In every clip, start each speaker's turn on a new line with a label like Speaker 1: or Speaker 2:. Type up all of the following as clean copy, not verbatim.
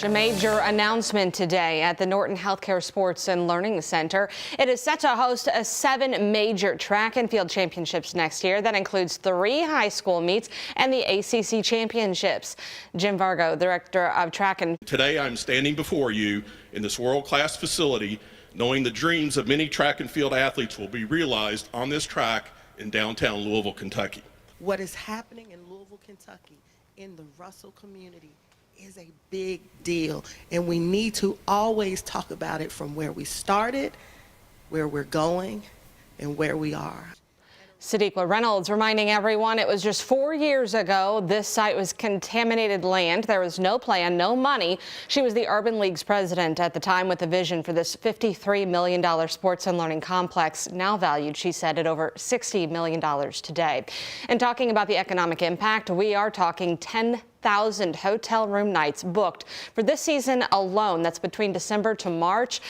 Speaker 1: A major announcement today at the Norton Healthcare Sports and Learning Center. It is set to host 7 major track and field championships next year. That includes 3 high school meets and the ACC championships. Jim Vargo, director of track and...
Speaker 2: Today I'm standing before you in this world-class facility, knowing the dreams of many track and field athletes will be realized on this track in downtown Louisville, Kentucky.
Speaker 3: What is happening in Louisville, Kentucky, in the Russell community, is a big deal, and we need to always talk about it from where we started, where we're going, and where we are.
Speaker 1: Sadiqa Reynolds reminding everyone it was just 4 years ago this site was contaminated land. There was no plan, no money. She was the Urban League's president at the time with a vision for this $53 million sports and learning complex, now valued, she said, at over $60 million today. And talking about the economic impact, we are talking 10,000 hotel room nights booked for this season alone. That's between December to March.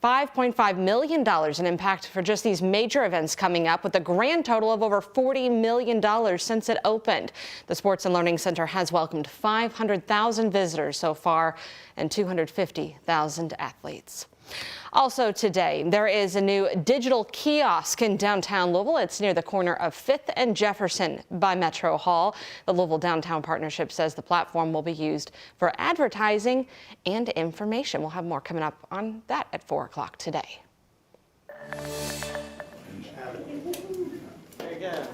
Speaker 1: $5.5 million in impact for just these major events coming up, with a grand total of over $40 million since it opened. The Sports and Learning Center has welcomed 500,000 visitors so far and 250,000 athletes. Also today, there is a new digital kiosk in downtown Louisville. It's near the corner of 5th and Jefferson by Metro Hall. The Louisville Downtown Partnership says the platform will be used for advertising and information. We'll have more coming up on that at 4 o'clock today.
Speaker 3: There you go.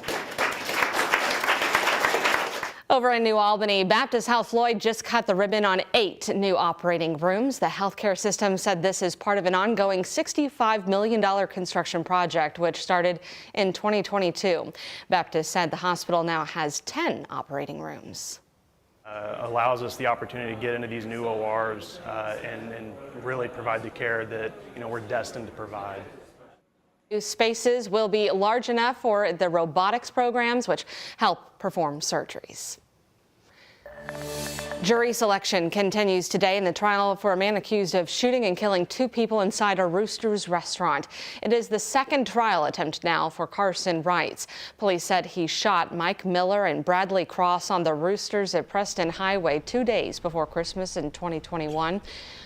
Speaker 1: Over in New Albany, Baptist Health Lloyd just cut the ribbon on 8 new operating rooms. The healthcare system said this is part of an ongoing $65 million construction project, which started in 2022. Baptist said the hospital now has 10 operating rooms.
Speaker 4: Allows us the opportunity to get into these new ORs and really provide the care that we're destined to provide.
Speaker 1: Spaces will be large enough for the robotics programs, which help perform surgeries. Jury selection continues today in the trial for a man accused of shooting and killing 2 people inside a Roosters restaurant. It is the second trial attempt now for Carson Wrights. Police said he shot Mike Miller and Bradley Cross on the Roosters at Preston Highway 2 days before Christmas in 2021.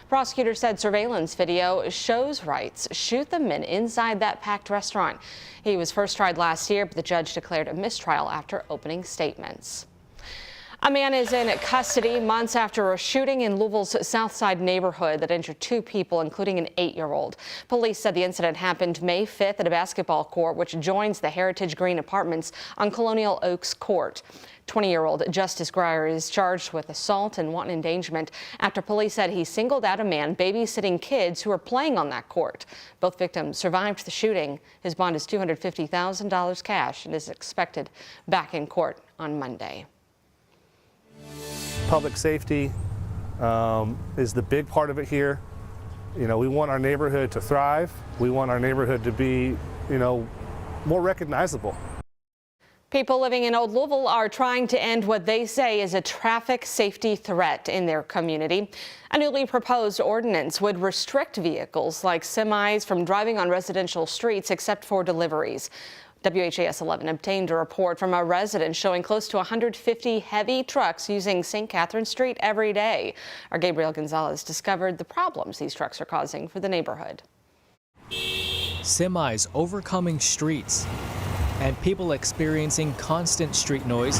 Speaker 1: Prosecutors said surveillance video shows Wrights shoot the men inside that packed restaurant. He was first tried last year, but the judge declared a mistrial after opening statements. A man is in custody months after a shooting in Louisville's South Side neighborhood that injured 2 people, including an 8-year-old. Police said the incident happened May 5th at a basketball court, which joins the Heritage Green Apartments on Colonial Oaks Court. 20-year-old Justice Grier is charged with assault and wanton endangerment after police said he singled out a man babysitting kids who were playing on that court. Both victims survived the shooting. His bond is $250,000 cash and is expected back in court on Monday.
Speaker 5: Public safety is the big part of it here. We want our neighborhood to thrive. We want our neighborhood to be, more recognizable.
Speaker 1: People living in Old Louisville are trying to end what they say is a traffic safety threat in their community. A newly proposed ordinance would restrict vehicles like semis from driving on residential streets except for deliveries. WHAS11 obtained a report from a resident showing close to 150 heavy trucks using St. Catherine Street every day. Our Gabriel Gonzalez discovered the problems these trucks are causing for the neighborhood.
Speaker 6: Semis overcoming streets and people experiencing constant street noise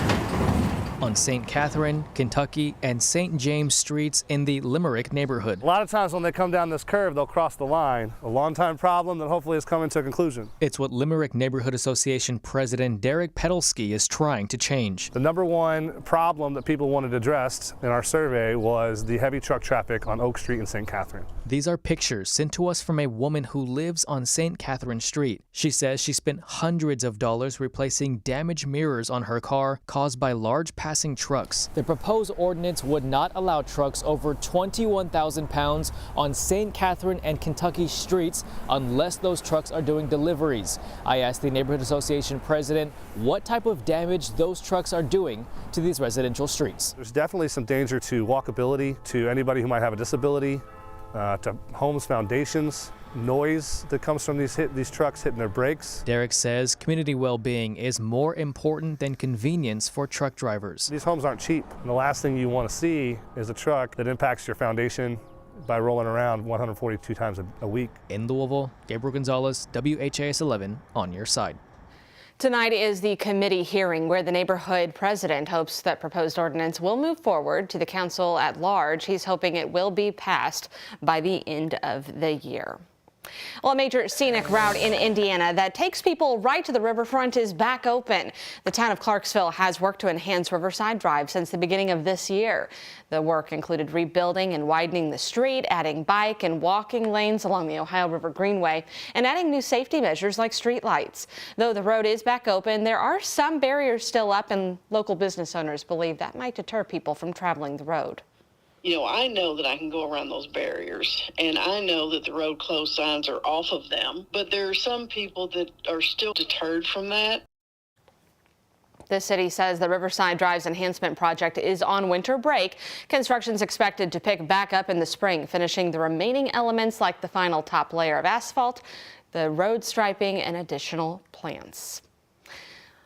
Speaker 6: on St. Catherine, Kentucky, and St. James streets in the Limerick neighborhood.
Speaker 5: A lot of times when they come down this curve, they'll cross the line. A long-time problem that hopefully is coming to a conclusion.
Speaker 6: It's what Limerick Neighborhood Association President Derek Pedalski is trying to change.
Speaker 5: The number one problem that people wanted addressed in our survey was the heavy truck traffic on Oak Street and St. Catherine.
Speaker 6: These are pictures sent to us from a woman who lives on St. Catherine Street. She says she spent hundreds of dollars replacing damaged mirrors on her car caused by large passing trucks. The proposed ordinance would not allow trucks over 21,000 pounds on St. Catherine and Kentucky streets unless those trucks are doing deliveries. I asked the Neighborhood Association president what type of damage those trucks are doing to these residential streets.
Speaker 5: There's definitely some danger to walkability, to anybody who might have a disability, to homes' foundations. noise that comes from these trucks hitting their brakes.
Speaker 6: Derek says community well-being is more important than convenience for truck drivers.
Speaker 5: These homes aren't cheap. And the last thing you want to see is a truck that impacts your foundation by rolling around 142 times a week.
Speaker 6: In Louisville, Gabriel Gonzalez, WHAS11 on your side.
Speaker 1: Tonight is the committee hearing where the neighborhood president hopes that proposed ordinance will move forward to the council at large. He's hoping it will be passed by the end of the year. Well, a major scenic route in Indiana that takes people right to the riverfront is back open. The town of Clarksville has worked to enhance Riverside Drive since the beginning of this year. The work included rebuilding and widening the street, adding bike and walking lanes along the Ohio River Greenway, and adding new safety measures like street lights. Though the road is back open, there are some barriers still up, and local business owners believe that might deter people from traveling the road.
Speaker 7: You know, I know that I can go around those barriers, and I know that the road closed signs are off of them, but there are some people that are still deterred from that.
Speaker 1: The city says the Riverside Drive's enhancement project is on winter break. Construction is expected to pick back up in the spring, finishing the remaining elements like the final top layer of asphalt, the road striping, and additional plants.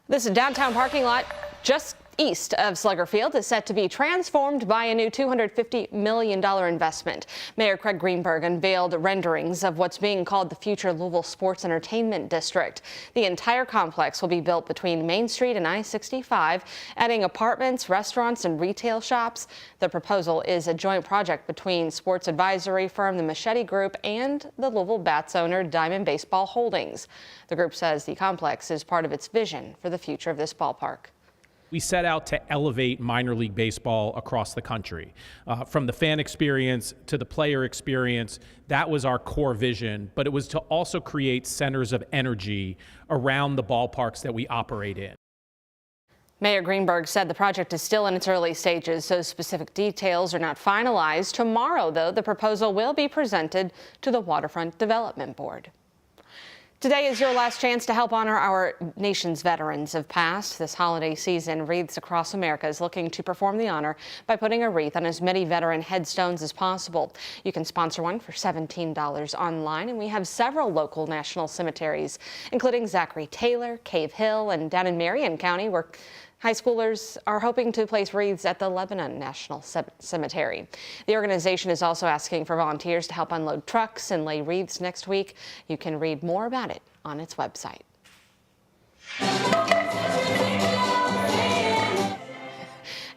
Speaker 1: This downtown parking lot just east of Slugger Field is set to be transformed by a new $250 million investment. Mayor Craig Greenberg unveiled renderings of what's being called the future Louisville Sports Entertainment District. The entire complex will be built between Main Street and I-65, adding apartments, restaurants, and retail shops. The proposal is a joint project between sports advisory firm the Machete Group and the Louisville Bats owner Diamond Baseball Holdings. The group says the complex is part of its vision for the future of this ballpark.
Speaker 8: We set out to elevate minor league baseball across the country. From the fan experience to the player experience, that was our core vision, but it was to also create centers of energy around the ballparks that we operate in.
Speaker 1: Mayor Greenberg said the project is still in its early stages, so specific details are not finalized. Tomorrow, though, the proposal will be presented to the Waterfront Development Board. Today is your last chance to help honor our nation's veterans of past. This holiday season, Wreaths Across America is looking to perform the honor by putting a wreath on as many veteran headstones as possible. You can sponsor one for $17 online, and we have several local national cemeteries, including Zachary Taylor, Cave Hill, and down in Marion County, where high schoolers are hoping to place wreaths at the Lebanon National Cemetery. The organization is also asking for volunteers to help unload trucks and lay wreaths next week. You can read more about it on its website.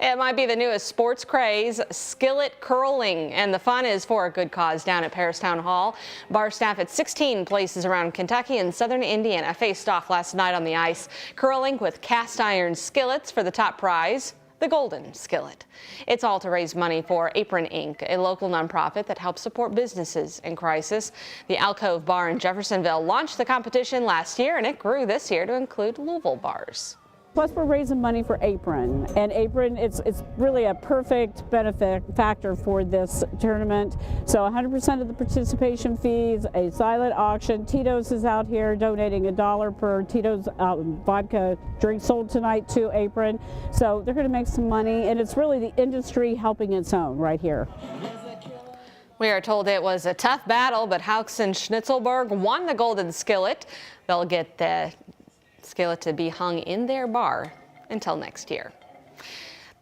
Speaker 1: It might be the newest sports craze, skillet curling, and the fun is for a good cause down at Paris Town Hall. Bar staff at 16 places around Kentucky and southern Indiana faced off last night on the ice, curling with cast iron skillets for the top prize, the Golden Skillet. It's all to raise money for Apron Inc., a local nonprofit that helps support businesses in crisis. The Alcove Bar in Jeffersonville launched the competition last year, and it grew this year to include Louisville bars.
Speaker 9: Plus, we're raising money for Apron, and Apron, it's really a perfect benefit factor for this tournament. So 100% of the participation fees, a silent auction. Tito's is out here donating $1 per Tito's vodka drink sold tonight to Apron. So they're going to make some money, and it's really the industry helping its own right here.
Speaker 1: We are told it was a tough battle, but Haux and Schnitzelberg won the Golden Skillet. They'll get the skillet to be hung in their bar until next year.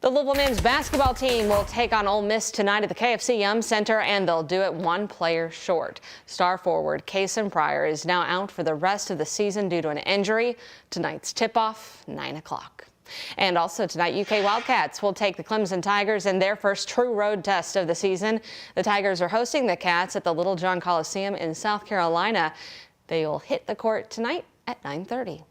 Speaker 1: The Louisville men's basketball team will take on Ole Miss tonight at the KFC Yum Center, and they'll do it one player short. Star forward Kason Pryor is now out for the rest of the season due to an injury. Tonight's tip-off, 9 o'clock. And also tonight, UK Wildcats will take the Clemson Tigers in their first true road test of the season. The Tigers are hosting the Cats at the Little John Coliseum in South Carolina. They will hit the court tonight at 9:30.